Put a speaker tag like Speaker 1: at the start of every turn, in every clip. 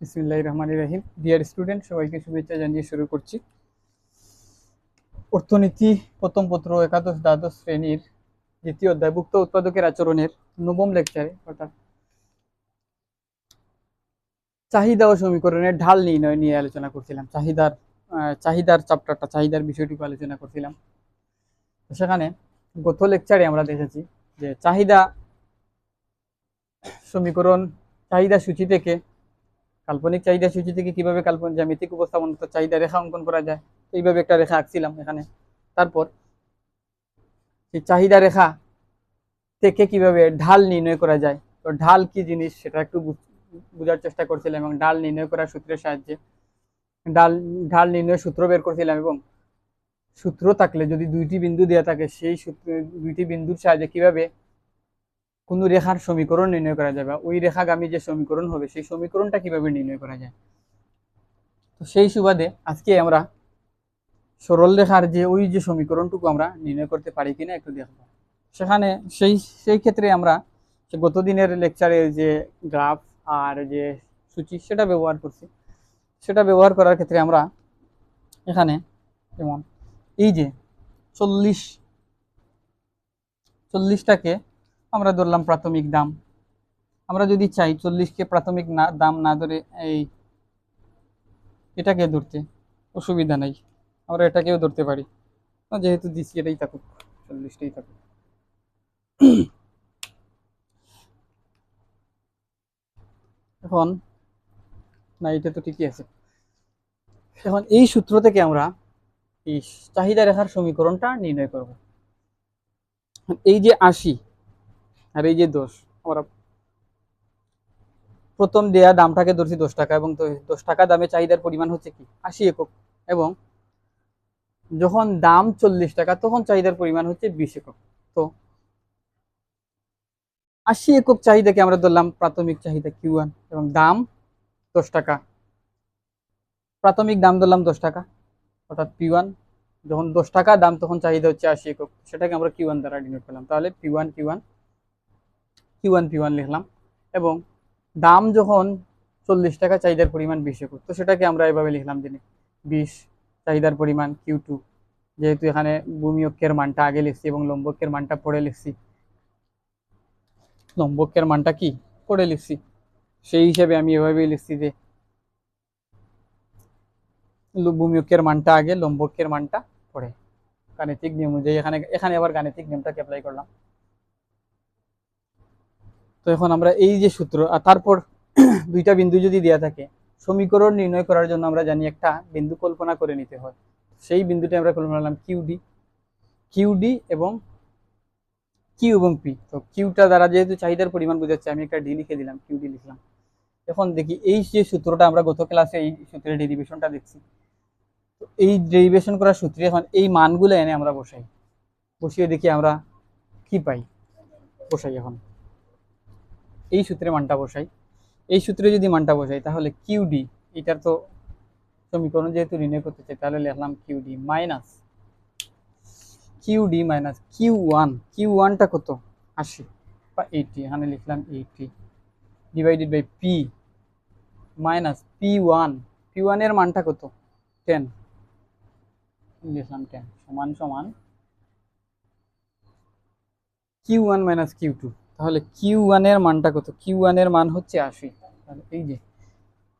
Speaker 1: বিসমিল্লাহির রহমানির রহিম। Dear student, সবাইকে শুভেচ্ছা জানিয়ে শুরু করছি। অর্থনীতি প্রথম পত্র একাদশ দ্বাদশ শ্রেণীর দ্বিতীয় অধ্যায় ভুক্ত উৎপাদকের আচরণের নবম লেকচারে অর্থাৎ চাহিদা ও সমীকরণের ঢাল নির্ণয় নিয়ে আলোচনা করছিলাম। চাহিদার চ্যাপ্টারটা, চাহিদার বিষয়টুকু আলোচনা করছিলাম। সেখানে গত লেকচারে আমরা দেখেছি যে চাহিদা সমীকরণ, চাহিদা সূচি থেকে, কাল্পনিক চাহিদা সূচি থেকে কিভাবে কাল্পনিক জ্যামিতিক উপস্থাপন চাহিদা রেখা অঙ্কন করা যায়, এইভাবে একটা রেখা আঁকছিলাম এখানে। তারপর সেই চাহিদা রেখা থেকে কিভাবে ঢাল নির্ণয় করা যায়, তো ঢাল কি জিনিস সেটা একটু বোঝার চেষ্টা করছিলাম এবং ঢাল নির্ণয় করার সূত্রের সাহায্যে ঢাল ঢাল নির্ণয় সূত্র বের করছিলাম। এবং সূত্র থাকলে যদি দুইটি বিন্দু দেওয়া থাকে, সেই সূত্র দুইটি বিন্দুর সাহায্যে কিভাবে কোনো রেখার সমীকরণ নির্ণয় করা যাবে, ওই রেখাগামী যে সমীকরণ হবে সেই সমীকরণটা কিভাবে নির্ণয় করা যায়। তো সেই সুবাদে আজকে আমরা সরল রেখার যে ওই যে সমীকরণটুকু আমরা নির্ণয় করতে পারি কিনা একটু দেখবো। সেখানে সেই ক্ষেত্রে আমরা গত দিনের লেকচারে যে গ্রাফ আর যে সূচি সেটা ব্যবহার করছি। সেটা ব্যবহার করার ক্ষেত্রে আমরা এখানে যেমন এই যে 40টাকে আমরা ধরলাম প্রাথমিক দাম। আমরা যদি চাই 40কে প্রাথমিক দাম না ধরে এটাকে ধরতে, অসুবিধা নাই, আমরা এটাকেও ধরতে পারি। যেহেতু দিচ্ছি এটাই থাকুক, 40টাই থাকুক। এখন না, এটা তো ঠিকই আছে। এখন এই সূত্র থেকে আমরা এই চাহিদা রেখার সমীকরণটা নির্ণয় করব। এই যে 80 আর এই যে 10, আমরা প্রথম দেয়া দামটাকে ধরছি 10 টাকা, এবং 10 টাকা দামে চাহিদার পরিমাণ হচ্ছে কি 80 একক, এবং যখন দাম 40 টাকা তখন চাহিদার পরিমাণ হচ্ছে 20 একক। তো 80 একক চাহিদাকে আমরা ধরলাম প্রাথমিক চাহিদা Q1, এবং দাম 10 টাকা, প্রাথমিক দাম ধরলাম 10 টাকা অর্থাৎ P1। যখন 10 টাকা দাম তখন চাহিদা হচ্ছে 80 একক, সেটাকে আমরা Q1 দ্বারা ডিনোট করলাম। তাহলে P1 Q1 Q1 P1 লিখলাম। এবং দাম যখন 40 টাকা, চাহিদার পরিমাণ 20 একক, তো সেটাকে আমরা এভাবে লিখলাম যে 20 চাহিদার পরিমাণ Q2। যেহেতু এখানে ভূমি অক্ষের মানটা আগে লিখছি এবং লম্ব অক্ষের মানটা পরে লিখছি, লম্ব অক্ষের মানটা কি পরে লিখছি, সেই হিসেবে আমি এভাবেই লিখছি যে ভূমি অক্ষের মানটা আগে, লম্ব অক্ষের মানটা পরে, গাণিতিক নিয়ম অনুযায়ী। এখানে আবার গাণিতিক নিয়মটাকে অ্যাপ্লাই করলাম। তো এখন আমরা এই যে সূত্র, আর তারপর দুইটা বিন্দু যদি দেওয়া থাকে, সমীকরণ নির্ণয় করার জন্য আমরা জানি একটা বিন্দু কল্পনা করে নিতে হয়। সেই বিন্দুটা আমরা কল্পনা করলাম কিউডি এবং কিউ এবং পি। তো কিউটা দ্বারা যেহেতু চাহিদার পরিমাণ বোঝাচ্ছে, আমি একটা ডি লিখে দিলাম, কিউডি লিখলাম। এখন দেখি এই যে সূত্রটা আমরা গত ক্লাসে এই সূত্রের ডেরিভেশনটা দেখছি, তো এই ডেরিভেশন করার সূত্রে এখন এই মানগুলো এনে আমরা বসিয়ে দেখি আমরা কি পাই। বসাই, এখন এই সূত্রে মানটা বসাই। এই সূত্রে যদি মানটা বসাই তাহলে কিউডি, এটার তো সমীকরণ যেহেতু নির্ণয় করতে চাই, তাহলে লিখলাম কিউডি মাইনাস কিউ ওয়ানটা কত 80 বা 80, এখানে লিখলাম 80 divided by p minus P1 এর মানটা কত 10, লিখলাম 10 সমান সমান Q1 মাইনাস Q2। তাহলে Q1 এর মানটা কত, Q1 এর মান হচ্ছে 80। তাহলে এই যে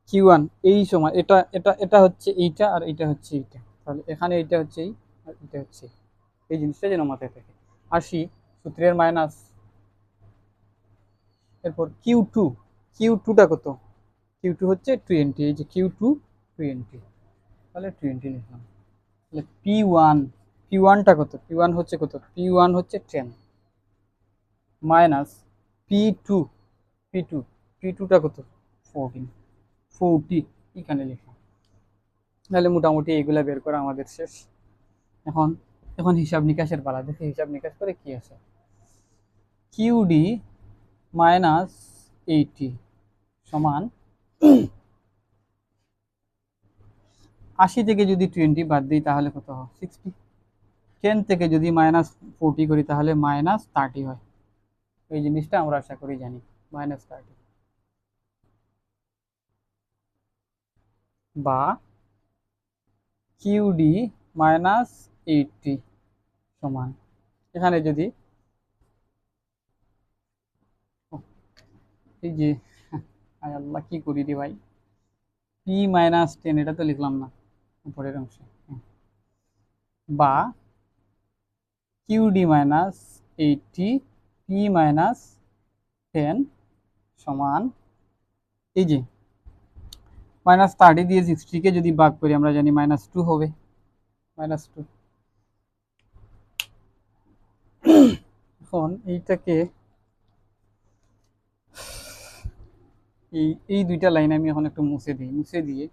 Speaker 1: Q1 এই সমান, এটা এটা এটা হচ্ছে এইটা, আর এটা হচ্ছে এইটা, তাহলে এখানে এটা হচ্ছে এই আর এটা হচ্ছে এই জিনিসটা যেন মাথায় থাকে। 80 সূত্রের মাইনাস, এরপর Q2টা কত, Q2 হচ্ছে 20, এই যে Q2 20, তাহলে 20 লিখলাম। তাহলে P1টা কত, P1 হচ্ছে কত, P1 হচ্ছে 10 মাইনাস P2টা কত 40 এখানে লিখলাম। তাহলে মোটামুটি এইগুলা বের করা আমাদের শেষ। এখন এখন হিসাব নিকাশের পালা, দেখে হিসাব নিকাশ করে কি আছে। কিউডি মাইনাস 80 সমান 80 থেকে যদি 20 বাদ দিই তাহলে কত হয় 60। 10 থেকে যদি মাইনাস 40 করি তাহলে মাইনাস 30 হয়। এই জিনিসটা আমরা আশা করি জানি, মাইনাস 30। বা কিউডি মাইনাস 80 সমান, এখানে যদি এই যে আয় আল্লাহ কি করি রে ভাই, পি মাইনাস 10 এটা তো লিখলাম না উপরের অংশে, বা কিউডি মাইনাস 80 পি মাইনাস 10 সমান, এই যে -30 দিয়ে 60 কে যদি ভাগ করি আমরা জানি -2 হবে, -2। এখন এইটাকে এই দুইটা লাইন আমি এখন একটু মুছে দিই, মুছে দিয়ে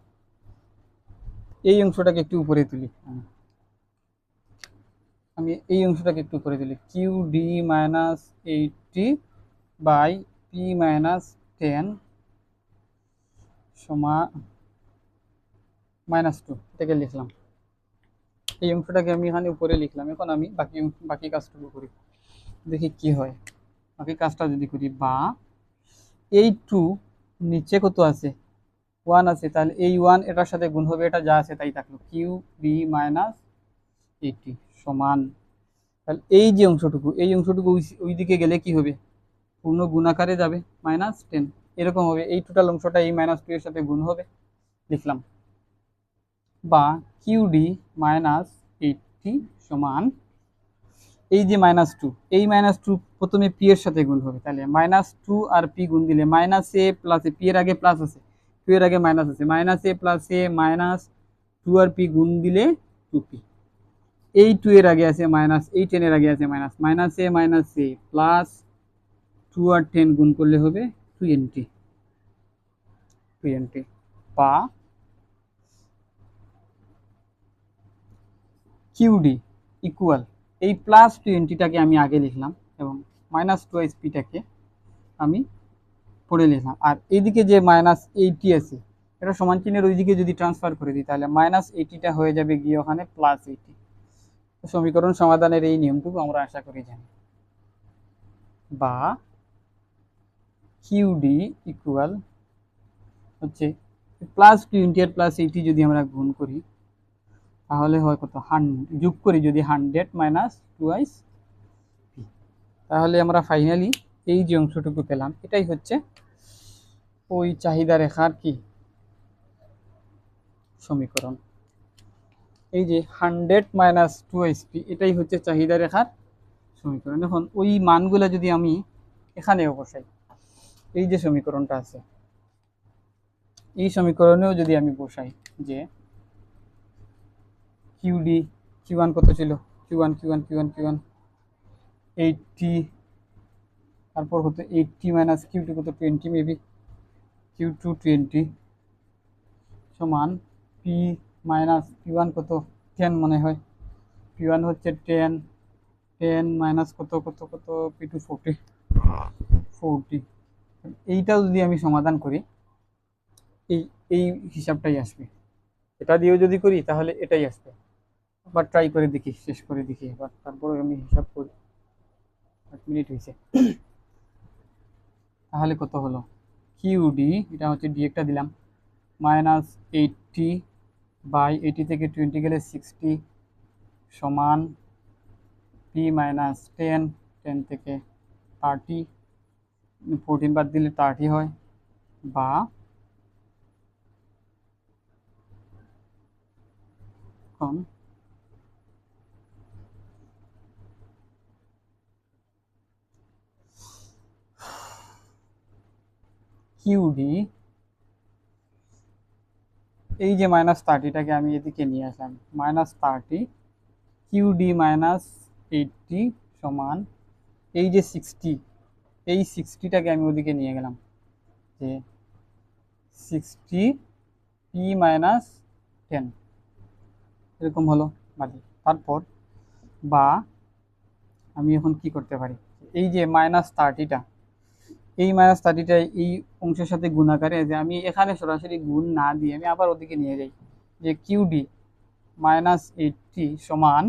Speaker 1: এই অংশটাকে একটু উপরে তুলি, আমি এই অংশটাকে একটু উপরে তুলি, q d minus 80 by p minus 10 সমান -2, এটাকে লিখলাম। এই অংশটাকে আমি এখানে উপরে লিখলাম। এখন আমি বাকি কাজটুকু করি, দেখি কি হয়। বাকি কাজটা যদি করি, বা এই 2 নিচে কত আছে, 1 আছে, তাহলে এই 1 এটার সাথে গুণ হবে, এটা যা আছে তাই থাকলো, কিউ বি মাইনাস 80 সমান, তাহলে এই যে অংশটুকু, এই অংশটুকু ওই দিকে গেলে কি হবে, পূর্ণ গুণাকারে যাবে, -10 এরকম হবে। এই টোটাল অংশটা এই -2 এর সাথে গুণ হবে, লিখলাম। বা কিউডি মাইনাস 80 সমান, এই যে -2, এই -2 প্রথমে পি এর সাথে গুণ হবে, তাহলে -2 আর পি গুণ দিলে -a প্লাস এ, পি এর আগে প্লাস আছে, 2 এর আগে মাইনাস আছে, -a প্লাস এ -2 আর পি গুণ দিলে 2p, এই 2 এর আগে আছে মাইনাস, এই 10 এর আগে আছে মাইনাস, -a প্লাস 2 আর 10 গুণ করলে হবে 20 বা কিউডি ইকুয়াল, এই প্লাস 20টাকে আমি আগে লিখলাম এবং -2p-টাকে আমি পড়ে লিখলাম, আর এইদিকে যে -80 আছে এটা সমান চিহ্নের ওইদিকে যদি ট্রান্সফার করে দিই, তাহলে -80টা হয়ে যাবে গিয়ে ওখানে +80। সমীকরণ সমাধানের এই নিয়মটুকু আমরা আশা করি জানি। বা কিউডি ইকুয়াল হচ্ছে +20 আর +80 যদি আমরা গুণ করি তাহলে হয় কত, 100 যোগ করি যদি 100 মাইনাস 2p, তাহলে আমরা ফাইনালি এই যে অংশটুকু পেলাম, এটাই হচ্ছে ওই চাহিদা রেখার কি সমীকরণ। এই যে 100 মাইনাস 2p এটাই হচ্ছে চাহিদা রেখার সমীকরণ। এখন ওই মানগুলো যদি আমি এখানেও বসাই, এই যে সমীকরণটা আছে, এই সমীকরণেও যদি আমি বসাই যে কিউডি, কিউ1 কত ছিল, কিউ1 80, তারপর হতো 80 মাইনাস কিউ2 কত 20 মেবি, কিউ2 20 সমান পি মাইনাস কিউ1 কত 10 মনে হয়, পি1 হচ্ছে 10 মাইনাস কত কত কত পি2 40। এইটাও যদি আমি সমাধান করি এই এই হিসাবটাই আসবে, এটা দিয়েও যদি করি তাহলে এটাই আসবে। আবার ট্রাই করে দেখি, শেষ করে দেখি এবার, তারপরে আমি হিসাব করি। 8 মিনিট হয়েছে, তাহলে কত হলো, কিউডি এটা হচ্ছে ডি একটা দিলাম, -80 বাই 80 থেকে 20 গেলে 60 সমান পি মাইনাস 10, 10 থেকে 30, 14 বাদ দিলে 30 হয়, বা কম কিউডি, এই যে -30টাকে আমি এদিকে নিয়ে আসলাম, -30 কিউডি মাইনাস 80 সমান, এই যে 60, এই 60টাকে আমি ওদিকে নিয়ে গেলাম, যে 60 পি মাইনাস 10 এরকম হলো বাকি। তারপর বা আমি এখন কি করতে পারি, এই যে -30টা, এই -30টা এই অংশের সাথে গুণাকারে, যে আমি এখানে সরাসরি গুণ না দিয়ে আমি আবার ওদিকে নিয়ে যাই, যে কিউডি -80 সমান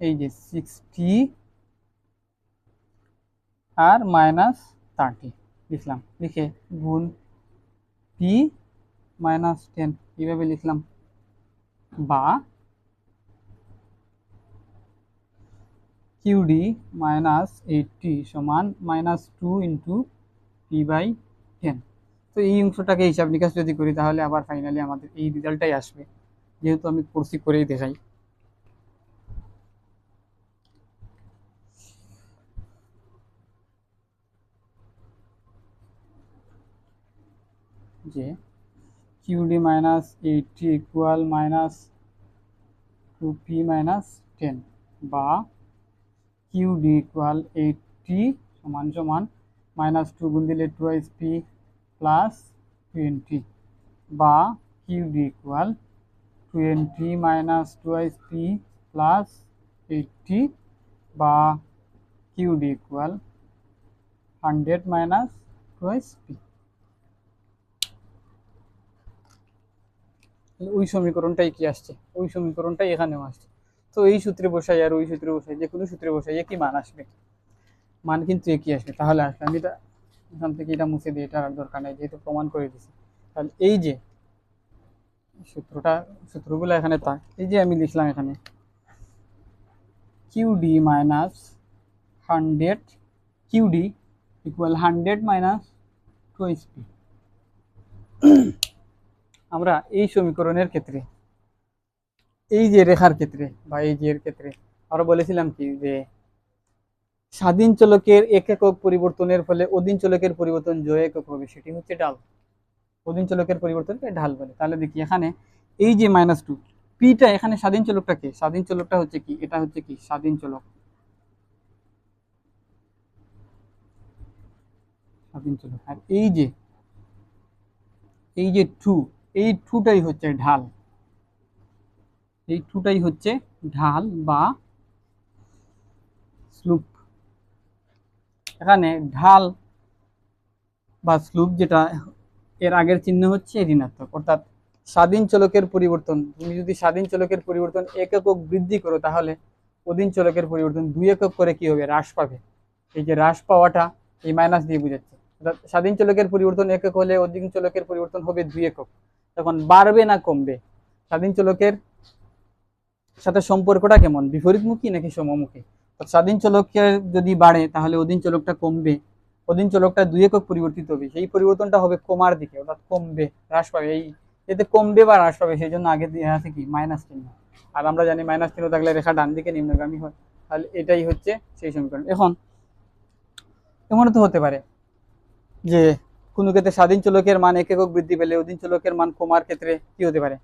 Speaker 1: এই যে 60 আর -30 লিখলাম, লিখে গুণ পি -10 এইভাবে লিখলাম, বা QD -80 সমান -2 × p/10। তো এই অংশটাকে হিসাব নিকাশ যদি করি তাহলে আবার ফাইনালি আমাদের এই রেজাল্টটাই আসবে, যেহেতু আমি করছি করেই দেখাই। যে QD -80 ইকুয়াল -2p/10, বা QD ইকুয়াল 80 সমান সমান -2 গুণ দিলে 2p প্লাস 20, বা QD ইকুয়াল 20 - 2p প্লাস 80, বা QD ইকুয়াল 100 - 2p। ওই সমীকরণটাই কি আসছে, ওই সমীকরণটাই এখানেও আসছে। তো এই সূত্রে বসাই আর ওই সূত্রে বসাই, যে কোনো সূত্রে বসাই একই মান আসবে, মান কিন্তু একই আসবে। তাহলে আসলে আমি এটা এখান থেকে এটা মুছে দিই, এটা আর দরকার নেই, যেহেতু প্রমাণ করে দিছি। তাহলে এই যে সূত্রগুলো এখানে থাক, এই যে আমি লিখলাম এখানে QD -100, QD ইকুয়াল 100 - 2p। আমরা এই সমীকরণের ক্ষেত্রে, এই যে রেখার ক্ষেত্রে বা এই যে এর ক্ষেত্রে আমরা বলেছিলাম কি, যে স্বাধীন চলকের এক একক পরিবর্তনের ফলে অধীন চলকের পরিবর্তন জয় একক হবে, সেটি হচ্ছে ঢাল। অধীন চলকের পরিবর্তনকে ঢাল বলে। তাহলে দেখি এখানে এই যে -2 পিটা, এখানে স্বাধীন চলকটা কে? স্বাধীন চলকটা হচ্ছে কি, এটা হচ্ছে কি স্বাধীন চলক, স্বাধীন চলক। আর এই যে 2, এই 2টাই হচ্ছে ঢাল, এই 2টাই হচ্ছে ঢাল বা স্লুপ। এখানে ঢাল বা স্লুপ যেটা, এর আগের চিহ্ন হচ্ছে ঋণাত্মক, অর্থাৎ স্বাধীন চলকের পরিবর্তন, তুমি যদি স্বাধীন চলকের পরিবর্তন 1 একক বৃদ্ধি করো তাহলে অধীন চলকের পরিবর্তন 2 একক করে কি হবে, হ্রাস পাবে। এই যে হ্রাস পাওয়াটা এই মাইনাস দিয়ে বোঝাচ্ছে, অর্থাৎ স্বাধীন চলকের পরিবর্তন 1 একক হলে অধীন চলকের পরিবর্তন হবে 2 একক। তখন বাড়বে না কমবে? স্বাধীন চলকের সাথে সম্পর্কটা কেমন, বিপরীতমুখী নাকি সমমুখী? স্বাধীন চলকের যদি বাড়ে তাহলে অধীন চলকটা কমবে, অধীন চলকটা 2 একক পরিবর্তিত হবে, সেই পরিবর্তনটা হবে কমার দিকে, অর্থাৎ কমবে, হ্রাস পাবে। এই যেতে কমবে বা হ্রাস পাবে সেই জন্য আগে দিয়ে আছে কি মাইনাস চিহ্ন। আর আমরা জানি মাইনাস চিহ্ন থাকলে রেখা ডান দিকে নিম্নগামী হয়। তাহলে এটাই হচ্ছে সেই সমীকরণ। এখন এমনও তো হতে পারে যে কোনো ক্ষেত্রে স্বাধীন চলকের মান 1 একক বৃদ্ধি পেলে অধীন চলকের মান কমার ক্ষেত্রে কি হতে পারে,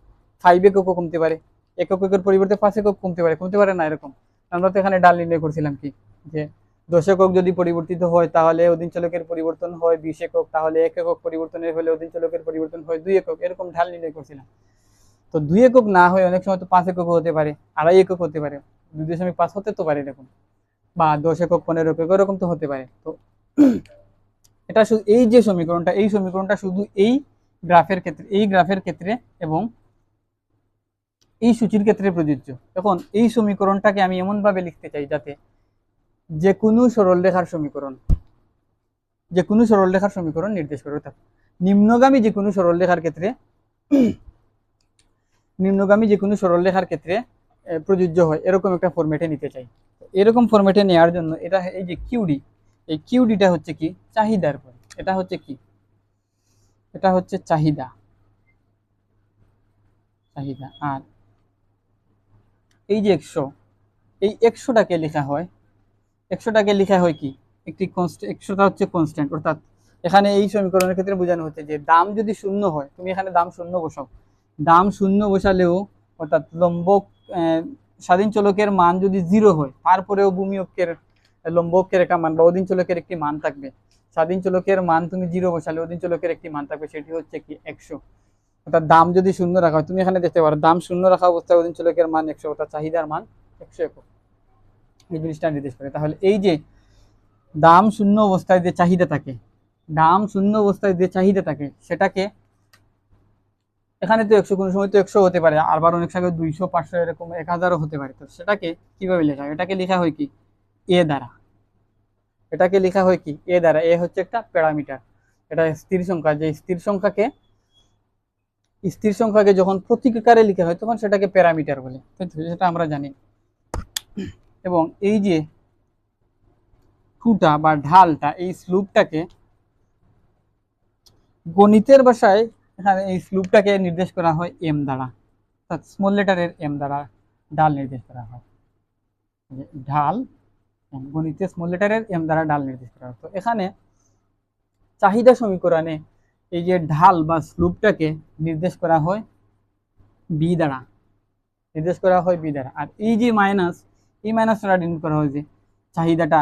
Speaker 1: 5 এককও কমতে পারে, এককের পরিবর্তে 5 একক কমতে পারে না? এরকম আমরা তো এখানে ডাল নির্ণয় করছিলাম কি, যে 10 একক যদি পরিবর্তিত হয় তাহলে অধীন চলকের পরিবর্তন হয় 20 একক, তাহলে 1 একক পরিবর্তনের হলে অধীন চলকের পরিবর্তন হয় 2 একক, এরকম ঢাল নির্ণয় করছিলাম। তো 2 একক না হয় অনেক সময় তো 5 একক হতে পারে, 2.5 একক হতে পারে, 2.5 হতে তো পারে এরকম, বা 10 একক 15 একক এরকম তো হতে পারে। তো এটা শুধু এই যে সমীকরণটা, এই সমীকরণটা শুধু এই গ্রাফের ক্ষেত্রে, এই গ্রাফের ক্ষেত্রে এবং এই সূচির ক্ষেত্রে প্রযোজ্য। এখন এই সমীকরণটাকে আমি এমন ভাবে লিখতে চাই যাতে যে কোনো সরলরেখার সমীকরণ, যে কোনো সরলরেখার সমীকরণ নির্দেশ করে, অর্থাৎ নিম্নগামী যে কোনো সরলরেখার ক্ষেত্রে, নিম্নগামী যে কোনো সরলরেখার ক্ষেত্রে প্রযোজ্য হয়, এরকম একটা ফরম্যাটে নিতে চাই। এরকম ফরম্যাটে নেওয়ার জন্য এটা এই যে কিউডি, এই কিউডিটা হচ্ছে কি চাহিদার পর, এটা হচ্ছে কি, এটা হচ্ছে চাহিদা, চাহিদা। আর এই যে 100, এই 100টাকে লেখা হয়, 100টাকে লেখা হয় কি একটি কনস্ট্যান্ট, 100টা হচ্ছে কনস্ট্যান্ট। অর্থাৎ এখানে এই সমীকরণের ক্ষেত্রে বোঝানো হচ্ছে যে দাম যদি শূন্য হয়, তুমি এখানে দাম শূন্য বসাও, দাম শূন্য বসালেও অর্থাৎ লম্বক স্বাধীন চলকের মান যদি 0 হয় তারপরেও ভূমি অক্ষের লম্ব অক্ষের একটা মান বা অধীন চলকের একটি মান থাকবে। স্বাধীন চলকের মান তুমি 0 বসালে অধীন চলকের একটি মান থাকবে, সেটি হচ্ছে কি 100। অর্থাৎ দাম যদি শূন্য রাখা হয়, তুমি এখানে দেখতে পারো দাম শূন্য রাখা অবস্থায় অধীন চলকের মান 100, অর্থাৎ চাহিদার মান 100 একক, এই জিনিসটা নির্দেশ করে। তাহলে এই যে দাম শূন্য অবস্থায় যে চাহিদা থাকে, দাম শূন্য অবস্থায় যে চাহিদা থাকে সেটাকে, এখানে তো 100, কোনো সময় তো 100 হতে পারে, আবার অনেক সময় 200, 500 এরকম 1000ও হতে পারে। তো সেটাকে কিভাবে লেখা হয়, এটাকে লেখা হয় কি এ দ্বারা, এটাকে লেখা হয় কি এ দ্বারা। এ হচ্ছে একটা প্যারামিটার, এটা স্থির সংখ্যা, যে স্থির সংখ্যাকে স্থির সংখ্যাকে যখন প্রতীক আকারে লেখা হয় তখন সেটাকে প্যারামিটার বলে, সেটা আমরা জানি। এবং এই যে ফুটা বা ঢালটা, এই স্লুপটাকে গণিতের ভাষায় এখানে এই স্লুপটাকে নির্দেশ করা হয় এম দ্বারা, অর্থাৎ স্মল লেটারের এম দ্বারা ঢাল নির্দেশ করা হয়। ঢাল গণিতে স্মল লেটারের এম দ্বারা ঢাল নির্দেশ করা হয়। তো এখানে চাহিদা সমীকরণে এই যে ঢাল বা স্লুপটাকে নির্দেশ করা হয় বি দ্বারা, নির্দেশ করা হয় বি দ্বারা। আর এই যে মাইনাস, এই মাইনাসটা ডিনোট করা হয় যে চাহিদাটা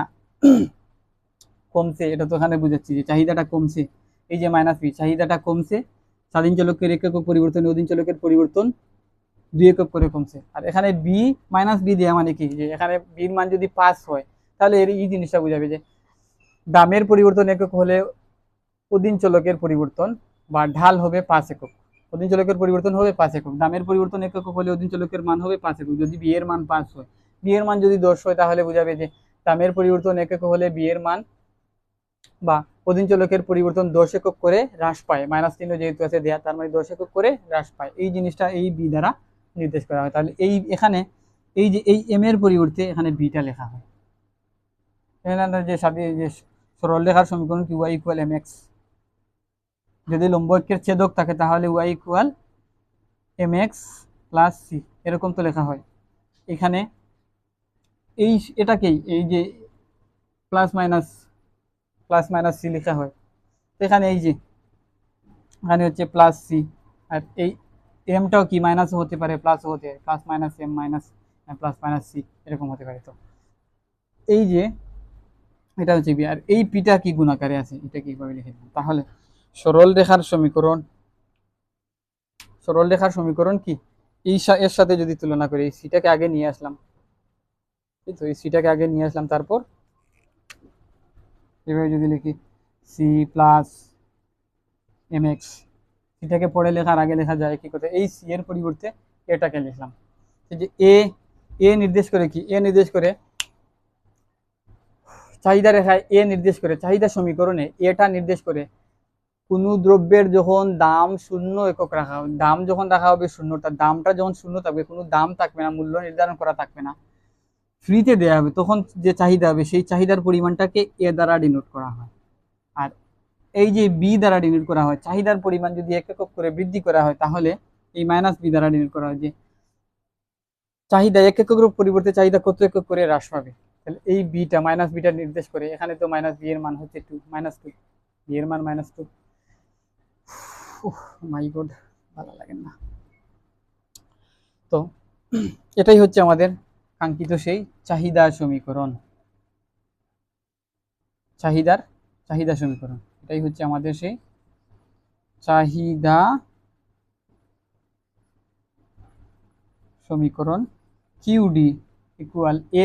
Speaker 1: কমছে, এটা তো এখানে বুঝাচ্ছি যে চাহিদাটা কমছে। এই যে মাইনাস বি, চাহিদাটা কমছে, স্বাধীন চলকের এক একক পরিবর্তন অধীন চলকের পরিবর্তন 2 একক করে কমছে। আর এখানে বি মাইনাস বি দেওয়া মানে কি, যে এখানে বির মান যদি 5 হয় তাহলে এর এই জিনিসটা বুঝাবে যে দামের পরিবর্তন একক হলে অধীন চলকের পরিবর্তন বা ঢাল হবে 5 একক। অধীন চলকের পরিবর্তন হবে 5 একক, দামের পরিবর্তন একক হলে অধীন চলকের মান হবে 5 একক। যদি বি এর মান 5 হয়, বি এর মান যদি 10 হয় তাহলে বুঝাবে যে দামের পরিবর্তন একক হলে বি এর মান বা অধীন চলকের পরিবর্তন 10 একক করে হ্রাস পায়। মাইনাস চিহ্ন যেহেতু আছে দেয়া, তার মানে 10 একক করে হ্রাস পায়। এই জিনিসটা এই বি দ্বারা নির্দেশ করা হয়। তাহলে এই এখানে এই যে এই এম এর পরিবর্তে এখানে বিটা লেখা হয়। এখানে যে সাথে যে সরল রেখার সমীকরণ কি ওয়াই ইকুয়াল এম এক্স, যদি লম্ব অক্ষের ছেদক থাকে তাহলে y equal m x plus c, এরকম তো লেখা হয়। এখানে এই এটাকেই এই যে প্লাস মাইনাস সি লেখা হয়। এখানে এই যে এখানে হচ্ছে প্লাস সি, আর এই এমটাও কি মাইনাসও হতে পারে প্লাসও হতে পারে, plus minus m minus plus minus c এরকম হতে পারে। তো এই যে এটা হচ্ছে বি, আর এই পিটা কি গুণাকারে আছে এটা কিভাবে লিখে দিলাম। তাহলে সরল রেখার সমীকরণ কি এই এর সাথে যদি তুলনা করি, এই সিটাকে আগে নিয়ে আসলাম, তো এই সিটাকে আগে নিয়ে আসলাম, তারপর এভাবে যদি লিখি সি প্লাস এম এক্স, সিটাকে পরে লেখার আগে লেখা যায় কি করতে, এই সি এর পরিবর্তে এটাকে লিখলাম। এই যে এ নির্দেশ করে কি, এ নির্দেশ করে চাহিদা রেখায়, এ নির্দেশ করে চাহিদা সমীকরণে এটা নির্দেশ করে কোনো দ্রব্যের যখন দাম 0 একক রাখা হবে, দাম যখন রাখা হবে 0, তার দামটা যখন 0 থাকবে, কোনো দাম থাকবে না, মূল্য নির্ধারণ করা থাকবে না, ফ্রিতে দেওয়া হবে, তখন যে চাহিদা হবে সেই চাহিদার পরিমাণটাকে এ দ্বারা ডিনোট করা হয়। আর এই যে বি দ্বারা ডিনোট করা হয়, চাহিদার পরিমাণ যদি 1 একক করে বৃদ্ধি করা হয় তাহলে এই মাইনাস বি দ্বারা ডিনোট করা হয় যে চাহিদা 1 এককের পরিবর্তে চাহিদা কত একক করে হ্রাস পাবে। তাহলে এই বিটা মাইনাস বিটা নির্দেশ করে, এখানে তো মাইনাস বি এর মান হচ্ছে 2, -2, বি এর মান -2। মাই গড, ভালো লাগে না। তো এটাই হচ্ছে আমাদের কাঙ্ক্ষিত সেই চাহিদা সমীকরণ, চাহিদা সমীকরণ, এটাই হচ্ছে আমাদের সেই চাহিদা সমীকরণ কিউডি ইকুয়াল এ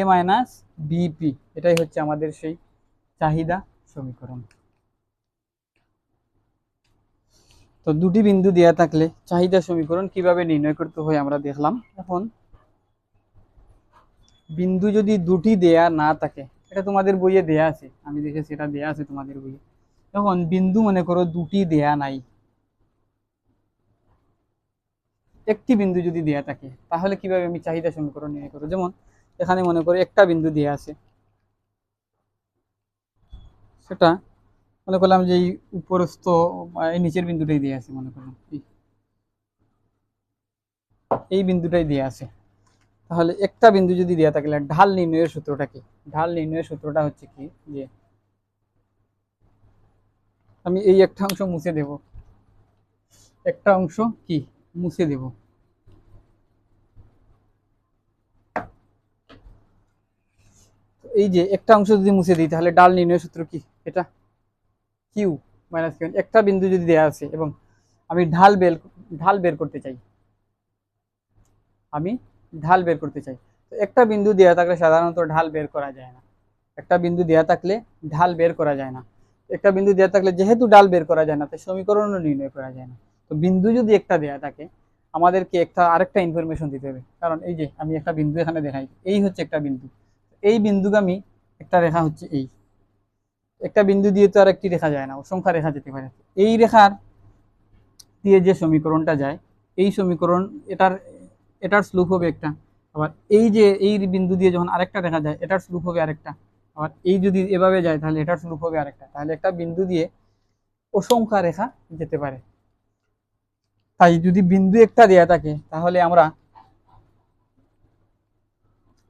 Speaker 1: মাইনাস বিপি, এটাই হচ্ছে আমাদের সেই চাহিদা সমীকরণ। তো দুটি বিন্দু দেয়া থাকলে চাহিদা সমীকরণ কিভাবে নির্ণয় করতে হয় আমরা দেখলাম। এখন বিন্দু যদি দুটি দেয়া না থাকে, এটা তোমাদের বইয়ে দেয়া আছে, আমি দেখেছি এটা দেয়া আছে তোমাদের বইয়ে। এখন বিন্দু মনে করো দুটি দেয়া নাই, একটি বিন্দু যদি দেয়া থাকে তাহলে কিভাবে আমি চাহিদা সমীকরণ নির্ণয় করবো। যেমন এখানে মনে করো একটা বিন্দু দেয়া আছে, সেটা মনে করলাম যে এই উপরস্থ এই নিচের বিন্দুটাই দিয়ে আছে, মনে করলাম এই বিন্দুটাই দিয়ে আছে। তাহলে একটা বিন্দু যদি দেওয়া থাকলে ঢাল নির্ণয়ের সূত্রটা কি, ঢাল নির্ণয়ের সূত্রটা হচ্ছে কি, যে আমি এই একটা অংশ মুছে দেব, একটা অংশ কি মুছে দেব, এই যে একটা অংশ যদি মুছে দিই তাহলে ঢাল নির্ণয়ের সূত্র কি, এটা কিউ মাইনাস কিউ। একটা বিন্দু যদি দেওয়া আছে এবং আমি ঢাল বের করতে চাই, আমি ঢাল বের করতে চাই, তো একটা বিন্দু দেওয়া থাকলে সাধারণত ঢাল বের করা যায় না, একটা বিন্দু দেওয়া থাকলে ঢাল বের করা যায় না, একটা বিন্দু দেওয়া থাকলে যেহেতু ঢাল বের করা যায় না তাই সমীকরণও নির্ণয় করা যায় না। তো বিন্দু যদি একটা দেওয়া থাকে আমাদেরকে আরেকটা ইনফরমেশন দিতে হবে, কারণ এই যে আমি একটা বিন্দু এখানে দেখাই, এই হচ্ছে একটা বিন্দু, এই বিন্দুগামী একটা রেখা হচ্ছে এই, একটা বিন্দু দিয়ে তো আর একটি রেখা যায় না, অসংখ্য রেখা যেতে পারে। এই রেখার দিয়ে যে সমীকরণটা যায়, এই সমীকরণ এটার এটার স্লোপ হবে একটা, আবার এই যে এই বিন্দু দিয়ে যখন আরেকটা রেখা যায় এটার স্লোপ হবে আরেকটা, আবার এই যদি এভাবে যায় তাহলে এটার স্লোপ হবে আরেকটা। তাহলে একটা বিন্দু দিয়ে অসংখ্য রেখা যেতে পারে। তাই যদি বিন্দু একটা দেয়া থাকে তাহলে আমরা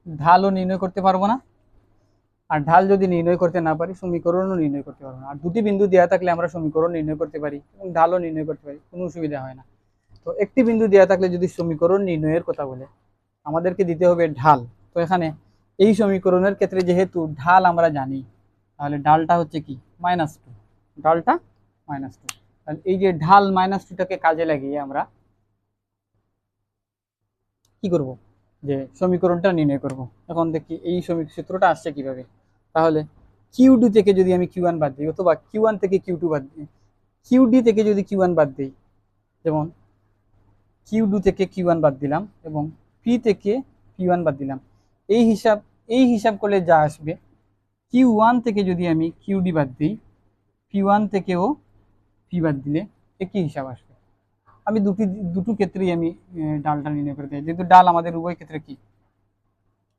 Speaker 1: ঢালও নির্ণয় করতে পারবো না, আর ঢাল যদি নির্ণয় করতে না পারি সমীকরণও নির্ণয় করতে পারবো না। আর দুটি বিন্দু দেওয়া থাকলে আমরা সমীকরণ নির্ণয় করতে পারি এবং ঢালও নির্ণয় করতে পারি, কোনো অসুবিধা হয় না। তো একটি বিন্দু দেওয়া থাকলে যদি সমীকরণ নির্ণয়ের কথা বলে আমাদেরকে দিতে হবে ঢাল। তো এখানে এই সমীকরণের ক্ষেত্রে যেহেতু ঢাল আমরা জানি, তাহলে ঢালটা হচ্ছে কি -2, ঢালটা -2। তাহলে এই যে ঢাল -2টাকে কাজে লাগিয়ে আমরা কি করব, যে সমীকরণটা নির্ণয় করব। এখন দেখি এই সূত্রটা আসছে কিভাবে। তাহলে কিউ2 থেকে যদি আমি কিউ1 বাদ দিই, অথবা কিউ1 থেকে কিউ2 বাদ দিই, কিউডি থেকে যদি কিউ1 বাদ দিই, যেমন কিউ2 থেকে কিউ1 বাদ দিলাম এবং পি থেকে পি1 বাদ দিলাম, এই হিসাব করলে যা আসবে, কিউ1 থেকে যদি আমি কিউডি বাদ দিই, পি1 থেকেও পি বাদ দিলে একই হিসাব আসবে। আমি দুটো ক্ষেত্রেই আমি ডালটা নির্ণয় করে দিই, যেহেতু ডাল আমাদের উভয় ক্ষেত্রে কি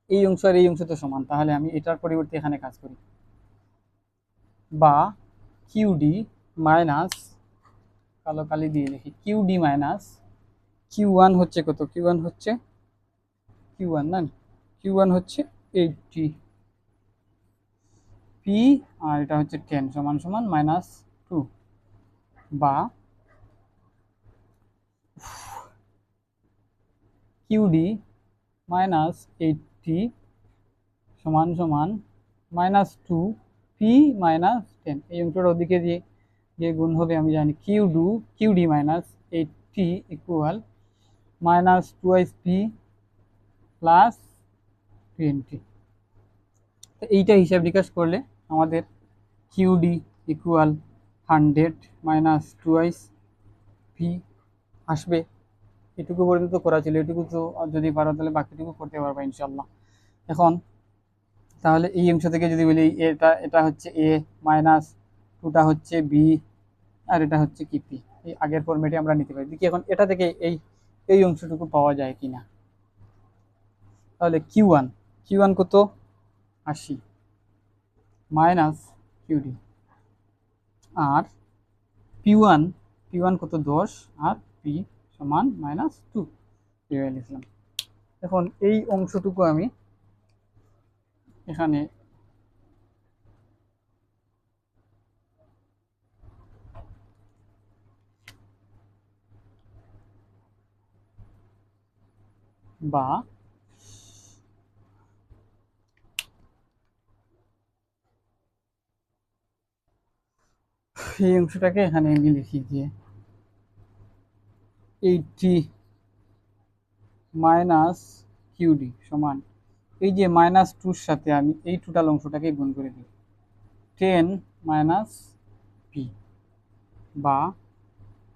Speaker 1: এই অংশ আর এই অংশ তো সমান, তাহলে আমি এটার পরিবর্তে এখানে কাজ করি, বা কিউডি মাইনাস, কালো কালি দিয়ে লিখি, কিউডি মাইনাস কিউ1 হচ্ছে কত, কিউ1 হচ্ছে কিউ1 না, কিউ1 হচ্ছে 80, পি আর এটা হচ্ছে 10 সমান সমান -2, বা কিউডি মাইনাস 80 সমান সমান -2 পি -10। এই অংশটা ওদিকে দিয়ে যে গুণ হবে আমি জানি, QD minus 80 equal -2 P plus 20। তো এইটা হিসাব নিকাশ করলে আমাদের কিউডি ইকুয়াল 100 -2 পি আসবে। এটুকু পর্যন্ত করা ছিল, এটুকু তো যদি পারো তাহলে বাকিটুকু করতে পারবা ইনশাল্লাহ। এখন তাহলে এই অংশ থেকে যদি বলি এটা হচ্ছে এ, -2টা হচ্ছে বি, আর এটা হচ্ছে কি পি, এই আগের ফরম্যাটে আমরা নিতে পারি। দেখি এখন এটা থেকে এই অংশটুকু পাওয়া যায় কিনা। তাহলে কিউ1 কত 80 মাইনাস কিউডি, আর পি1 কত 10, আর পি সমান -2 লিখলাম। এখন এই অংশটুকু আমি এখানে বা এই অংশটাকে এখানে আমি লিখি যে 80 মাইনাস কিউডি সমান, এই যে -2-র সাথে আমি এই টোটাল অংশটাকে গুণ করে দিই, 10 মাইনাস পি, বা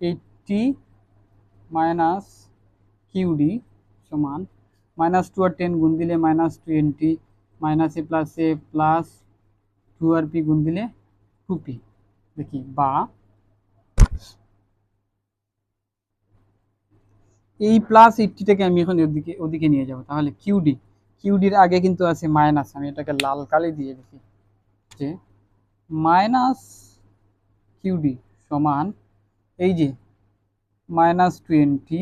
Speaker 1: 80 মাইনাস কিউডি সমান -2 আর 10 গুণ দিলে -20, মাইনাস এ প্লাস 2 আর পি গুণ দিলে 2p। দেখি, বা এই +80টাকে আমি এখন ওদিকে নিয়ে যাব। তাহলে কিউডির আগে কিন্তু আছে মাইনাস, আমি এটাকে লাল কালি দিয়ে দেখি যে মাইনাস কিউডি সমান এই যে -20,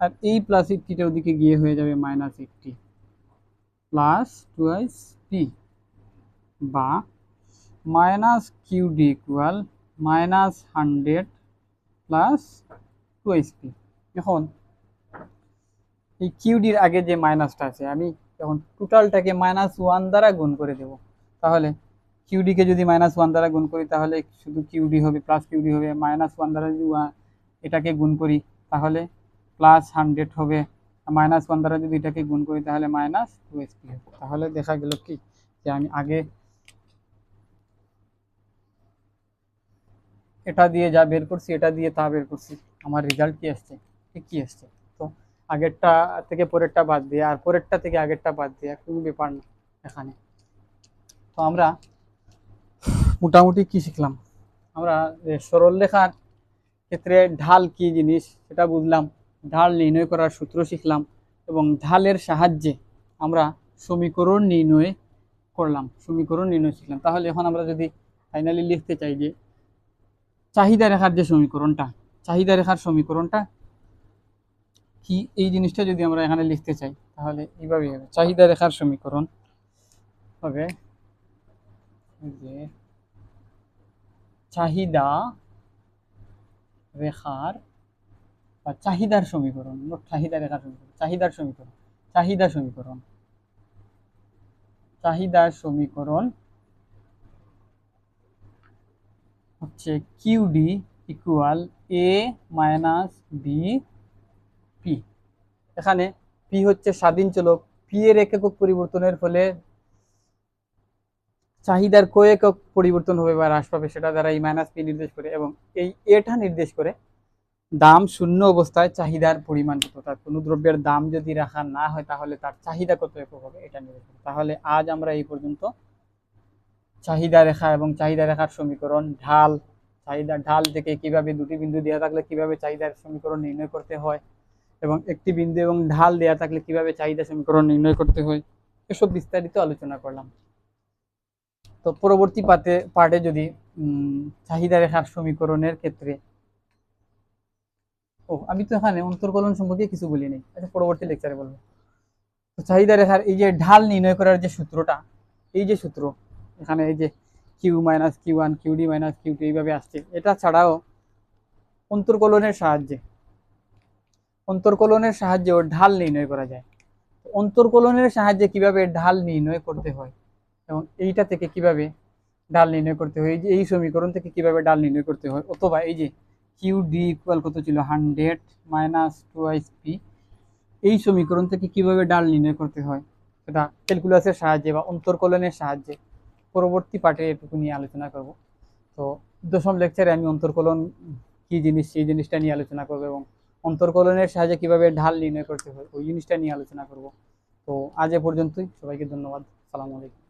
Speaker 1: আর এই +80টা ওদিকে গিয়ে হয়ে যাবে -80 প্লাস 2 পি, বা minus QD equal -100 plus 2 P. এখন এই কিউডির আগে যে মাইনাসটা আছে আমি এখন টোটালটাকে -1 দ্বারা গুণ করে দেব। তাহলে কিউডিকে যদি -1 দ্বারা গুণ করি তাহলে শুধু কিউডি হবে, প্লাস কিউডি হবে। -1 দ্বারা যদি এটাকে গুণ করি তাহলে +100 হবে, -1 দ্বারা যদি এটাকে গুণ করি তাহলে -2 হবে। তাহলে দেখা গেল কি যে আমি আগে এটা দিয়ে যা বের করছি, এটা দিয়ে তা বের করছি, আমার রেজাল্ট কি আসছে, ঠিক কি আসছে। তো আগেরটা থেকে পরেরটা বাদ দিয়ে আর পরেরটা থেকে আগেরটা বাদ দিয়ে কোনো ব্যাপার না এখানে। তো আমরা মোটামুটি কি শিখলাম, আমরা সরল রেখার ক্ষেত্রে ঢাল কি জিনিস সেটা বুঝলাম, ঢাল নির্ণয় করার সূত্র শিখলাম এবং ঢালের সাহায্যে আমরা সমীকরণ নির্ণয় করলাম, সমীকরণ নির্ণয় শিখলাম। তাহলে এখন আমরা যদি ফাইনালি লিখতে চাই যে চাহিদা রেখার যে সমীকরণটা, চাহিদা রেখার সমীকরণটা কি, এই জিনিসটা যদি আমরা এখানে লিখতে চাই তাহলে এইভাবেই হবে। চাহিদা রেখার সমীকরণ হবে যে চাহিদা রেখার বা চাহিদার সমীকরণ, মোট চাহিদা রেখার সমীকরণ, চাহিদার সমীকরণ, চাহিদা সমীকরণ, চাহিদার সমীকরণ হচ্ছে কিউডি ইকুয়াল এ মাইনাস বি পি। এখানে পি হচ্ছে স্বাধীন চলক, পি এর একক পরিবর্তনের ফলে চাহিদার কয়েকক পরিবর্তন হবে বা হ্রাস পাবে, সেটা দ্বারা এই মাইনাস পি নির্দেশ করে, এবং এই এটা নির্দেশ করে দাম শূন্য অবস্থায় চাহিদার পরিমাণ কত, অর্থাৎ কোনো দ্রব্যের দাম যদি রাখা না হয় তাহলে তার চাহিদা কত একক হবে এটা নির্দেশ করে। তাহলে আজ আমরা এই পর্যন্ত চাহিদা রেখা এবং চাহিদা রেখার সমীকরণ, ঢাল, চাহিদা ঢাল থেকে কিভাবে দুটি বিন্দু দেওয়া থাকলে কিভাবে চাহিদার সমীকরণ নির্ণয় করতে হয়, এবং একটি বিন্দু এবং ঢাল দেওয়া থাকলে কিভাবে চাহিদা সমীকরণ নির্ণয় করতে হয়, এসব বিস্তারিত আলোচনা করলাম। তো পরবর্তী পার্টে যদি চাহিদা রেখার সমীকরণের ক্ষেত্রে, আমি তো এখানে অন্তর্কলন সম্পর্কে কিছু বলি নাই, আচ্ছা পরবর্তী লেকচারে বলবো। তো চাহিদা রেখার এই যে ঢাল নির্ণয় করার যে সূত্রটা, এই যে সূত্র এখানে এই যে q minus q one qd minus q two এইভাবে আসছে, এটা ছাড়াও অন্তর্কলনের সাহায্যে, অন্তর্কলনের সাহায্যেও ঢাল নির্ণয় করা যায়। অন্তর্কলনের সাহায্যে কিভাবে ঢাল নির্ণয় করতে হয় এবং এইটা থেকে কিভাবে ঢাল নির্ণয় করতে হয়, এই যে এই সমীকরণ থেকে কিভাবে ঢাল নির্ণয় করতে হয়, অথবা এই যে কিউ ডি ইকুয়াল কত ছিল 100 মাইনাস 2 পি, এই সমীকরণ থেকে কিভাবে ঢাল নির্ণয় করতে হয় সেটা ক্যালকুলাসের সাহায্যে বা অন্তর্কলনের সাহায্যে পরবর্তী পার্টে এটুকু নিয়ে আলোচনা করব। তো 10ম লেকচারে আমি অন্তর্কলন কি জিনিস সেই জিনিসটা নিয়ে আলোচনা করব এবং অন্তর্কলনের সাহায্যে কিভাবে ঢাল নির্ণয় করতে হয় ওই জিনিসটা নিয়ে আলোচনা করব। তো আজ এ পর্যন্তই, সবাইকে ধন্যবাদ, আসসালামু আলাইকুম।